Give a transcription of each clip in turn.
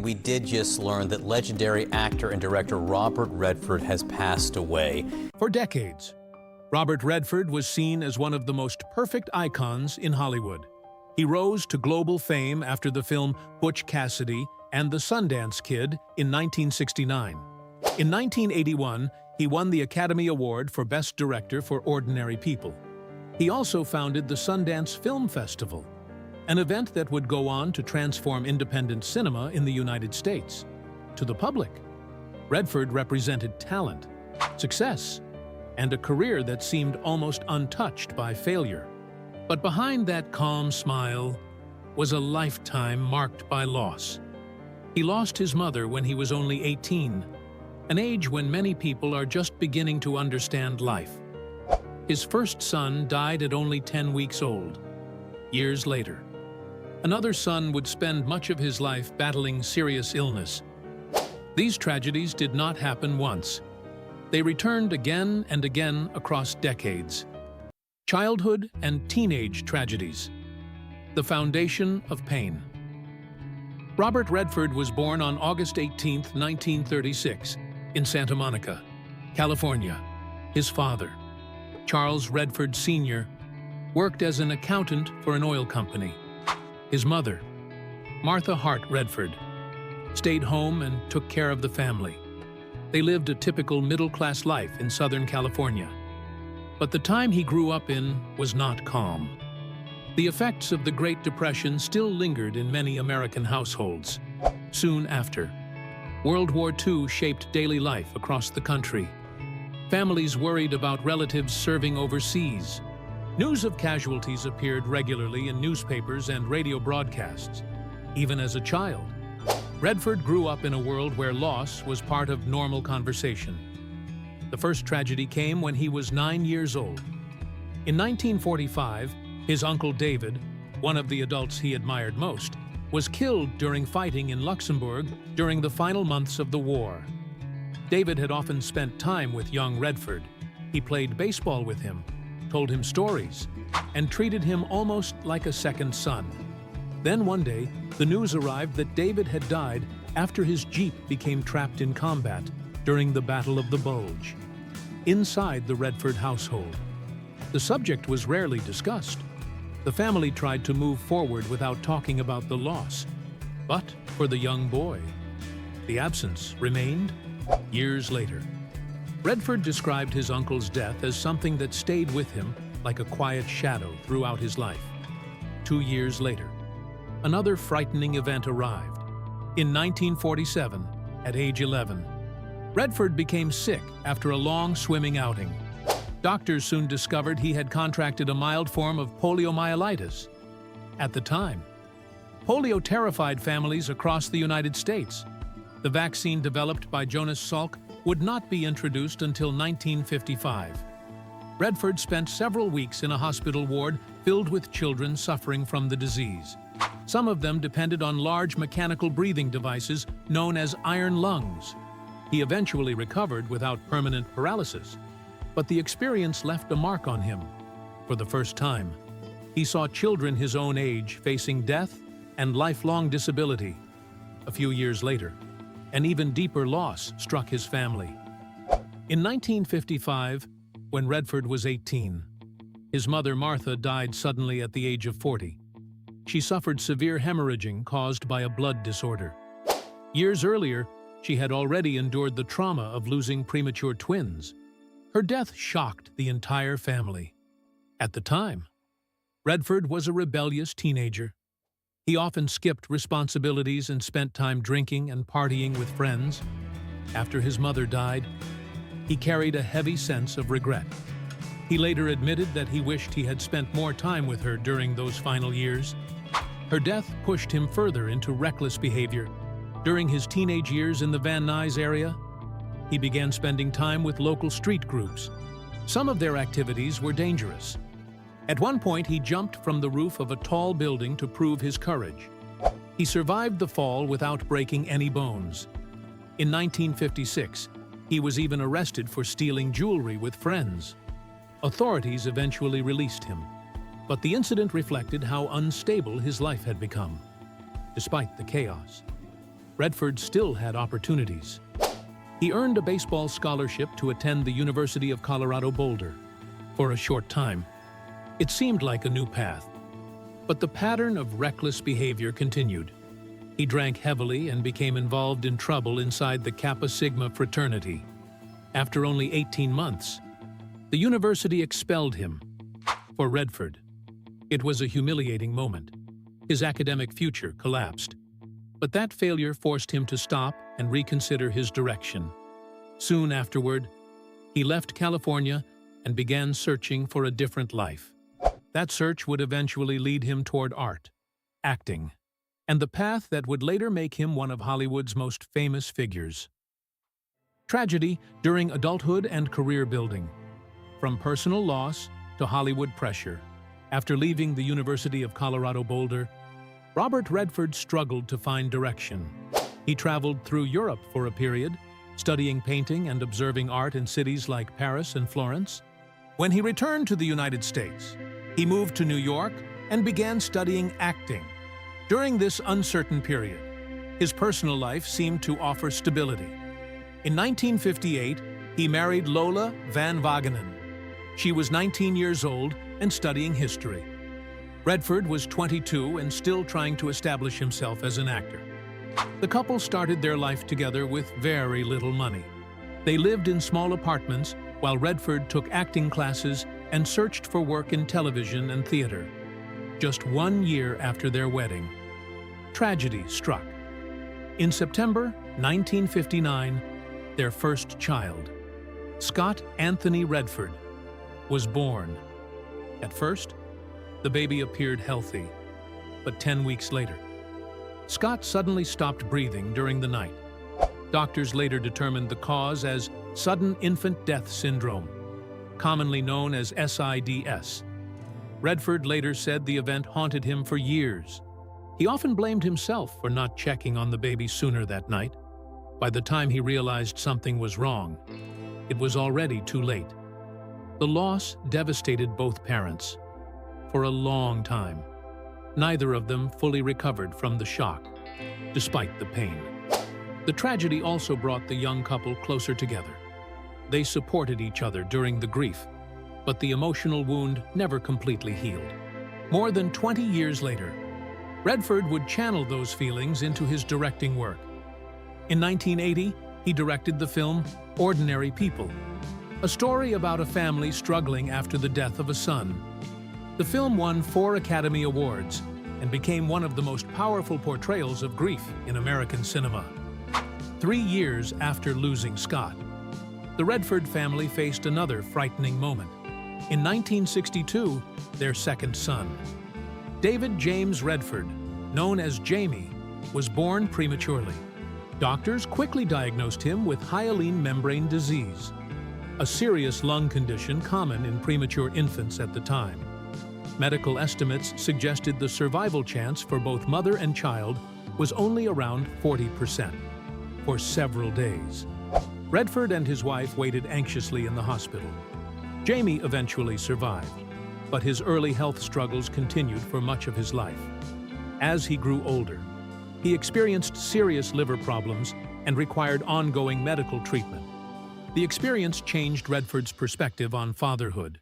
We did just learn that legendary actor and director Robert Redford has passed away. For decades, Robert Redford was seen as one of the most perfect icons in Hollywood. He rose to global fame after the film Butch Cassidy and the Sundance Kid in 1969. In 1981, he won the Academy Award for Best Director for Ordinary People. He also founded the Sundance Film Festival, an event that would go on to transform independent cinema in the United States. To the public, Redford represented talent, success, and a career that seemed almost untouched by failure. But behind that calm smile was a lifetime marked by loss. He lost his mother when he was only 18, an age when many people are just beginning to understand life. His first son died at only 10 weeks old. Years later, another son would spend much of his life battling serious illness. These tragedies did not happen once. They returned again and again across decades. Childhood and teenage tragedies, the foundation of pain. Robert Redford was born on August 18, 1936, in Santa Monica, California. His father, Charles Redford Sr., worked as an accountant for an oil company. His mother, Martha Hart Redford, stayed home and took care of the family. They lived a typical middle-class life in Southern California. But the time he grew up in was not calm. The effects of the Great Depression still lingered in many American households. Soon after, World War II shaped daily life across the country. Families worried about relatives serving overseas. News of casualties appeared regularly in newspapers and radio broadcasts. Even as a child, Redford grew up in a world where loss was part of normal conversation. The first tragedy came when he was 9 years old. In 1945, his uncle David, one of the adults he admired most, was killed during fighting in Luxembourg during the final months of the war. David had often spent time with young Redford. He played baseball with him, told him stories, and treated him almost like a second son. Then one day, the news arrived that David had died after his Jeep became trapped in combat during the Battle of the Bulge. Inside the Redford household, the subject was rarely discussed. The family tried to move forward without talking about the loss. But for the young boy, the absence remained. Years later, Redford described his uncle's death as something that stayed with him like a quiet shadow throughout his life. 2 years later, another frightening event arrived. In 1947, at age 11, Redford became sick after a long swimming outing. Doctors soon discovered he had contracted a mild form of poliomyelitis. At the time, polio terrified families across the United States. The vaccine developed by Jonas Salk would not be introduced until 1955. Redford spent several weeks in a hospital ward filled with children suffering from the disease. Some of them depended on large mechanical breathing devices known as iron lungs. He eventually recovered without permanent paralysis, but the experience left a mark on him. For the first time, he saw children his own age facing death and lifelong disability. A few years later, an even deeper loss struck his family. In 1955, when Redford was 18, his mother Martha died suddenly at the age of 40. She suffered severe hemorrhaging caused by a blood disorder. Years earlier, she had already endured the trauma of losing premature twins. Her death shocked the entire family. At the time, Redford was a rebellious teenager. He often skipped responsibilities and spent time drinking and partying with friends. After his mother died, he carried a heavy sense of regret. He later admitted that he wished he had spent more time with her during those final years. Her death pushed him further into reckless behavior. During his teenage years in the Van Nuys area, he began spending time with local street groups. Some of their activities were dangerous. At one point, he jumped from the roof of a tall building to prove his courage. He survived the fall without breaking any bones. In 1956, he was even arrested for stealing jewelry with friends. Authorities eventually released him, but the incident reflected how unstable his life had become. Despite the chaos, Redford still had opportunities. He earned a baseball scholarship to attend the University of Colorado Boulder. For a short time, it seemed like a new path. But the pattern of reckless behavior continued. He drank heavily and became involved in trouble inside the Kappa Sigma fraternity. After only 18 months, the university expelled him. For Redford, it was a humiliating moment. His academic future collapsed. But that failure forced him to stop and reconsider his direction. Soon afterward, he left California and began searching for a different life. That search would eventually lead him toward art, acting, and the path that would later make him one of Hollywood's most famous figures. Tragedy during adulthood and career building. From personal loss to Hollywood pressure. After leaving the University of Colorado Boulder, Robert Redford struggled to find direction. He traveled through Europe for a period, studying painting and observing art in cities like Paris and Florence. When he returned to the United States, he moved to New York and began studying acting. During this uncertain period, his personal life seemed to offer stability. In 1958, he married Lola Van Wagenen. She was 19 years old and studying history. Redford was 22 and still trying to establish himself as an actor. The couple started their life together with very little money. They lived in small apartments while Redford took acting classes and searched for work in television and theater. Just 1 year after their wedding, tragedy struck. In September 1959, their first child, Scott Anthony Redford, was born. At first, the baby appeared healthy, but 10 weeks later, Scott suddenly stopped breathing during the night. Doctors later determined the cause as sudden infant death syndrome, commonly known as SIDS. Redford later said the event haunted him for years. He often blamed himself for not checking on the baby sooner that night. By the time he realized something was wrong, it was already too late. The loss devastated both parents. For a long time, neither of them fully recovered from the shock, despite the pain. The tragedy also brought the young couple closer together. They supported each other during the grief, but the emotional wound never completely healed. More than 20 years later, Redford would channel those feelings into his directing work. In 1980, he directed the film Ordinary People, a story about a family struggling after the death of a son. The film won 4 Academy Awards and became one of the most powerful portrayals of grief in American cinema. 3 years after losing Scott, the Redford family faced another frightening moment. In 1962, their second son, David James Redford, known as Jamie, was born prematurely. Doctors quickly diagnosed him with hyaline membrane disease, a serious lung condition common in premature infants at the time. Medical estimates suggested the survival chance for both mother and child was only around 40%. For several days, Redford and his wife waited anxiously in the hospital. Jamie eventually survived, but his early health struggles continued for much of his life. As he grew older, he experienced serious liver problems and required ongoing medical treatment. The experience changed Redford's perspective on fatherhood.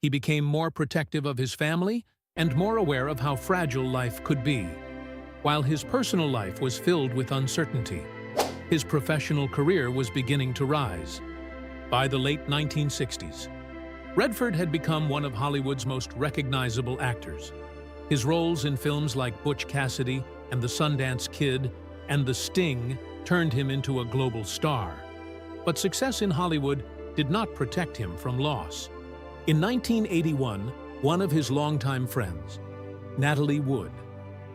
He became more protective of his family and more aware of how fragile life could be. While his personal life was filled with uncertainty, his professional career was beginning to rise. By the late 1960s, Redford had become one of Hollywood's most recognizable actors. His roles in films like Butch Cassidy and the Sundance Kid and The Sting turned him into a global star. But success in Hollywood did not protect him from loss. In 1981, one of his longtime friends, Natalie Wood,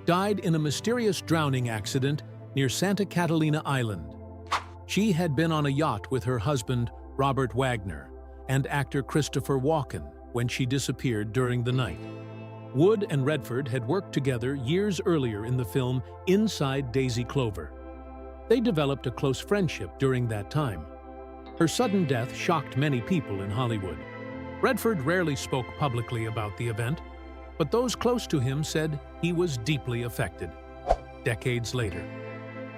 died in a mysterious drowning accident near Santa Catalina Island. She had been on a yacht with her husband, Robert Wagner, and actor Christopher Walken when she disappeared during the night. Wood and Redford had worked together years earlier in the film Inside Daisy Clover. They developed a close friendship during that time. Her sudden death shocked many people in Hollywood. Redford rarely spoke publicly about the event, but those close to him said he was deeply affected. Decades later,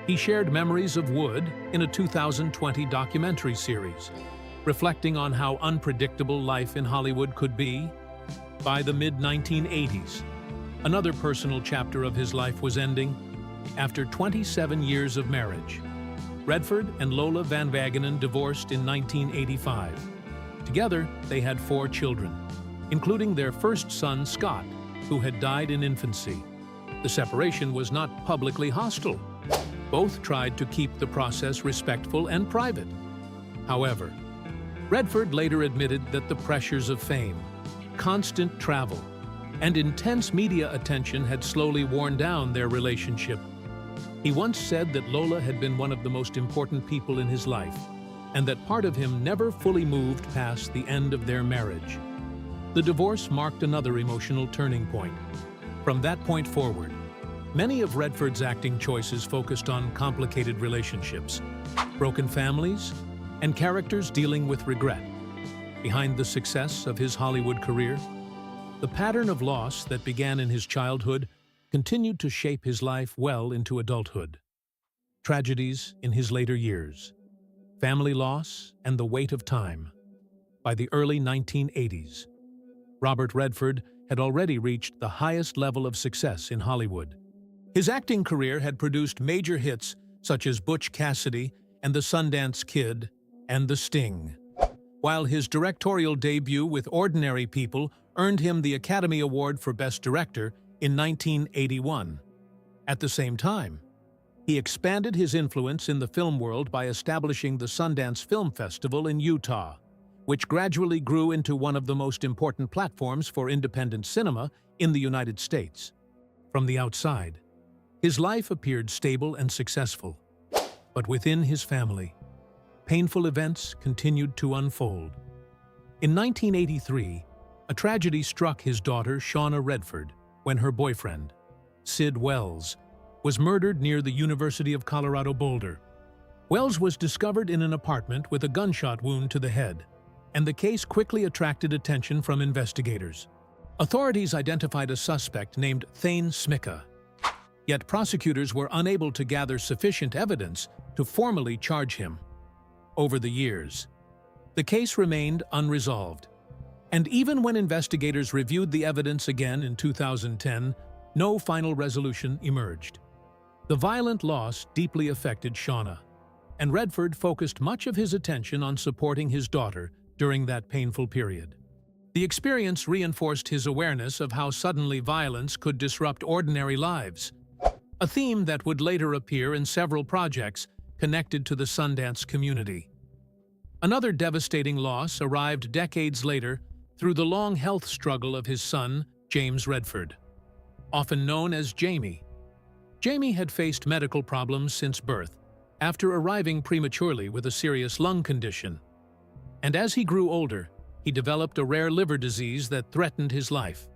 He shared memories of Wood in a 2020 documentary series, reflecting on how unpredictable life in Hollywood could be. By the mid-1980s, another personal chapter of his life was ending. After 27 years of marriage, Redford and Lola Van Wagenen divorced in 1985. Together, they had 4 children, including their first son, Scott, who had died in infancy. The separation was not publicly hostile. Both tried to keep the process respectful and private. However, Redford later admitted that the pressures of fame, constant travel, and intense media attention had slowly worn down their relationship. He once said that Lola had been one of the most important people in his life, and that part of him never fully moved past the end of their marriage. The divorce marked another emotional turning point. From that point forward, many of Redford's acting choices focused on complicated relationships, broken families, and characters dealing with regret. Behind the success of his Hollywood career, the pattern of loss that began in his childhood continued to shape his life well into adulthood. Tragedies in his later years, family loss, and the weight of time. By the early 1980s, Robert Redford had already reached the highest level of success in Hollywood. His acting career had produced major hits such as Butch Cassidy and the Sundance Kid and The Sting, while his directorial debut with Ordinary People earned him the Academy Award for Best Director in 1981. At the same time, he expanded his influence in the film world by establishing the Sundance Film Festival in Utah, which gradually grew into one of the most important platforms for independent cinema in the United States. From the outside, his life appeared stable and successful, but within his family, painful events continued to unfold. In 1983, a tragedy struck his daughter, Shauna Redford, when her boyfriend, Sid Wells, was murdered near the University of Colorado Boulder. Wells was discovered in an apartment with a gunshot wound to the head, and the case quickly attracted attention from investigators. Authorities identified a suspect named Thane Smicka, yet prosecutors were unable to gather sufficient evidence to formally charge him. Over the years, the case remained unresolved, and even when investigators reviewed the evidence again in 2010, no final resolution emerged. The violent loss deeply affected Shauna, and Redford focused much of his attention on supporting his daughter during that painful period. The experience reinforced his awareness of how suddenly violence could disrupt ordinary lives, a theme that would later appear in several projects connected to the Sundance community. Another devastating loss arrived decades later through the long health struggle of his son, James Redford. Often known as Jamie, Jamie had faced medical problems since birth, after arriving prematurely with a serious lung condition. And as he grew older, he developed a rare liver disease that threatened his life.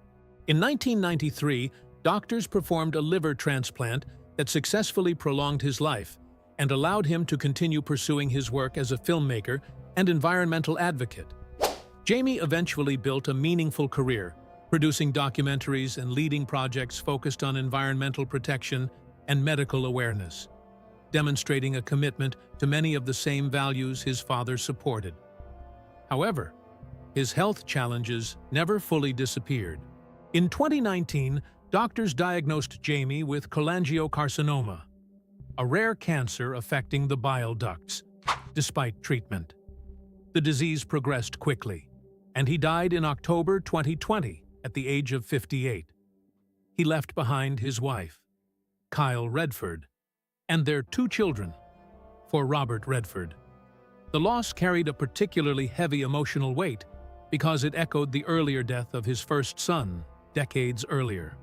In 1993, doctors performed a liver transplant that successfully prolonged his life and allowed him to continue pursuing his work as a filmmaker and environmental advocate. Jamie eventually built a meaningful career, producing documentaries and leading projects focused on environmental protection and medical awareness, demonstrating a commitment to many of the same values his father supported. However, his health challenges never fully disappeared. In 2019, doctors diagnosed Jamie with cholangiocarcinoma, a rare cancer affecting the bile ducts. Despite treatment, the disease progressed quickly, and he died in October 2020 at the age of 58. He left behind his wife, Kyle Redford, and their 2 children. For Robert Redford, the loss carried a particularly heavy emotional weight because it echoed the earlier death of his first son decades earlier.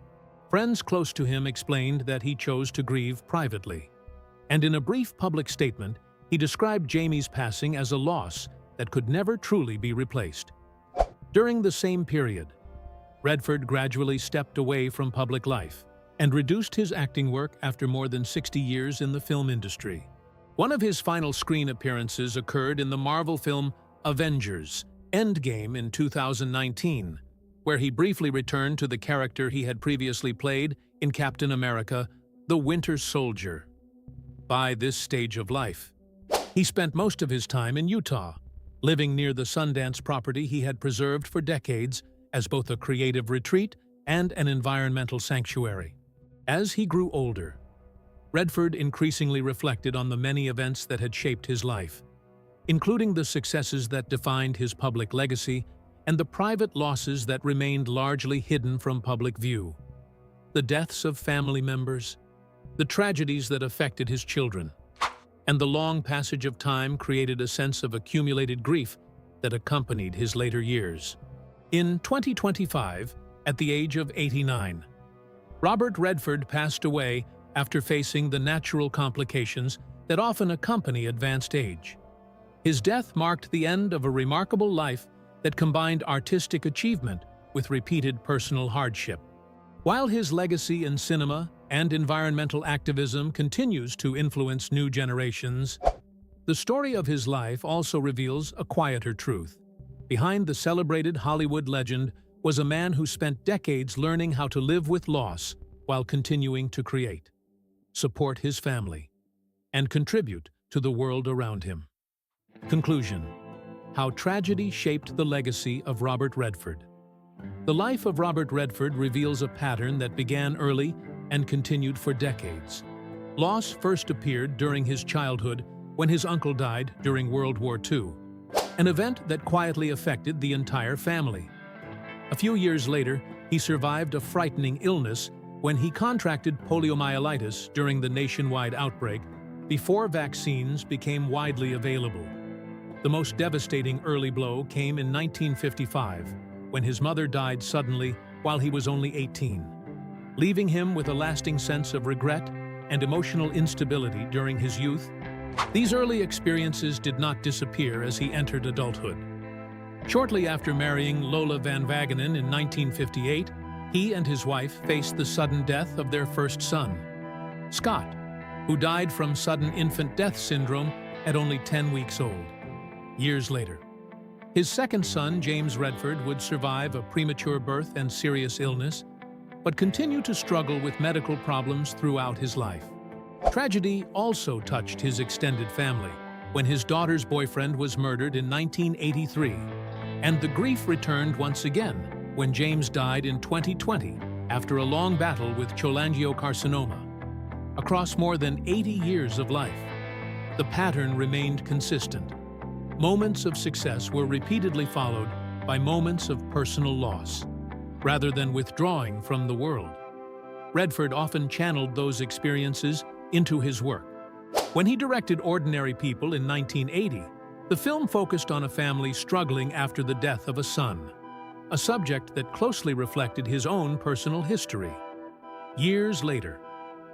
Friends close to him explained that he chose to grieve privately, and in a brief public statement, he described Jamie's passing as a loss that could never truly be replaced. During the same period, Redford gradually stepped away from public life and reduced his acting work after more than 60 years in the film industry. One of his final screen appearances occurred in the Marvel film Avengers: Endgame in 2019, where he briefly returned to the character he had previously played in Captain America: The Winter Soldier. by this stage of life. He spent most of his time in Utah, living near the Sundance property he had preserved for decades as both a creative retreat and an environmental sanctuary. As he grew older, Redford increasingly reflected on the many events that had shaped his life, including the successes that defined his public legacy and the private losses that remained largely hidden from public view. The deaths of family members, the tragedies that affected his children, and the long passage of time created a sense of accumulated grief that accompanied his later years. In 2025, at the age of 89, Robert Redford passed away after facing the natural complications that often accompany advanced age. His death marked the end of a remarkable life that combined artistic achievement with repeated personal hardship. While his legacy in cinema and environmental activism continues to influence new generations, the story of his life also reveals a quieter truth. Behind the celebrated Hollywood legend was a man who spent decades learning how to live with loss while continuing to create, support his family, and contribute to the world around him. Conclusion: how tragedy shaped the legacy of Robert Redford. The life of Robert Redford reveals a pattern that began early and continued for decades. Loss first appeared during his childhood when his uncle died during World War II, an event that quietly affected the entire family. A few years later, he survived a frightening illness when he contracted poliomyelitis during the nationwide outbreak before vaccines became widely available. The most devastating early blow came in 1955, when his mother died suddenly while he was only 18, leaving him with a lasting sense of regret and emotional instability during his youth. These early experiences did not disappear as he entered adulthood. Shortly after marrying Lola Van Wagenen in 1958, he and his wife faced the sudden death of their first son, Scott, who died from sudden infant death syndrome at only 10 weeks old. Years later, his second son, James Redford, would survive a premature birth and serious illness, but continue to struggle with medical problems throughout his life. Tragedy also touched his extended family when his daughter's boyfriend was murdered in 1983, and the grief returned once again when James died in 2020 after a long battle with cholangiocarcinoma. Across more than 80 years of life, the pattern remained consistent. Moments of success were repeatedly followed by moments of personal loss. Rather than withdrawing from the world, Redford often channeled those experiences into his work. When he directed Ordinary People in 1980, the film focused on a family struggling after the death of a son, a subject that closely reflected his own personal history. Years later,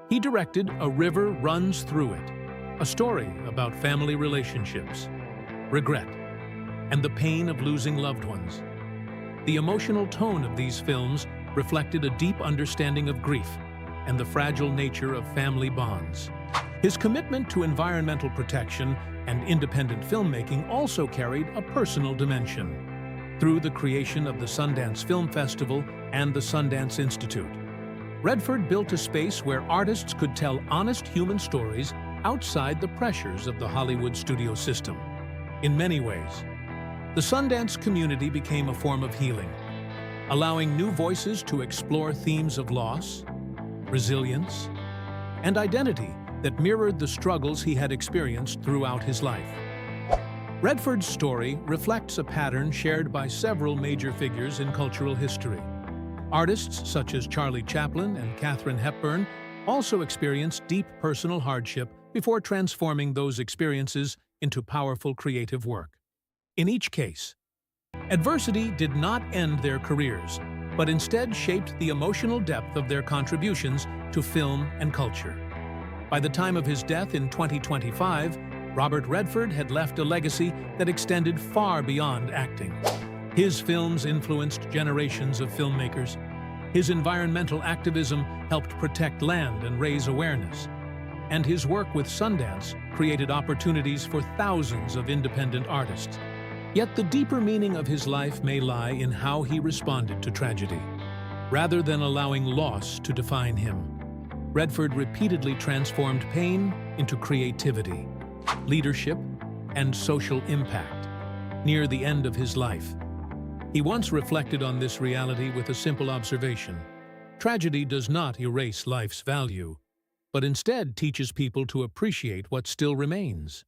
he directed A River Runs Through It, a story about family relationships, regret, and the pain of losing loved ones. The emotional tone of these films reflected a deep understanding of grief and the fragile nature of family bonds. His commitment to environmental protection and independent filmmaking also carried a personal dimension. Through the creation of the Sundance Film Festival and the Sundance Institute, Redford built a space where artists could tell honest human stories outside the pressures of the Hollywood studio system. In many ways, the Sundance community became a form of healing, allowing new voices to explore themes of loss, resilience, and identity that mirrored the struggles he had experienced throughout his life. Redford's story reflects a pattern shared by several major figures in cultural history. Artists such as Charlie Chaplin and Katharine Hepburn also experienced deep personal hardship before transforming those experiences into powerful creative work. In each case, adversity did not end their careers, but instead shaped the emotional depth of their contributions to film and culture. By the time of his death in 2025, Robert Redford had left a legacy that extended far beyond acting. His films influenced generations of filmmakers. His environmental activism helped protect land and raise awareness. And his work with Sundance created opportunities for thousands of independent artists. Yet the deeper meaning of his life may lie in how he responded to tragedy. Rather than allowing loss to define him, Redford repeatedly transformed pain into creativity, leadership, and social impact near the end of his life. He once reflected on this reality with a simple observation. Tragedy does not erase life's value, but instead teaches people to appreciate what still remains.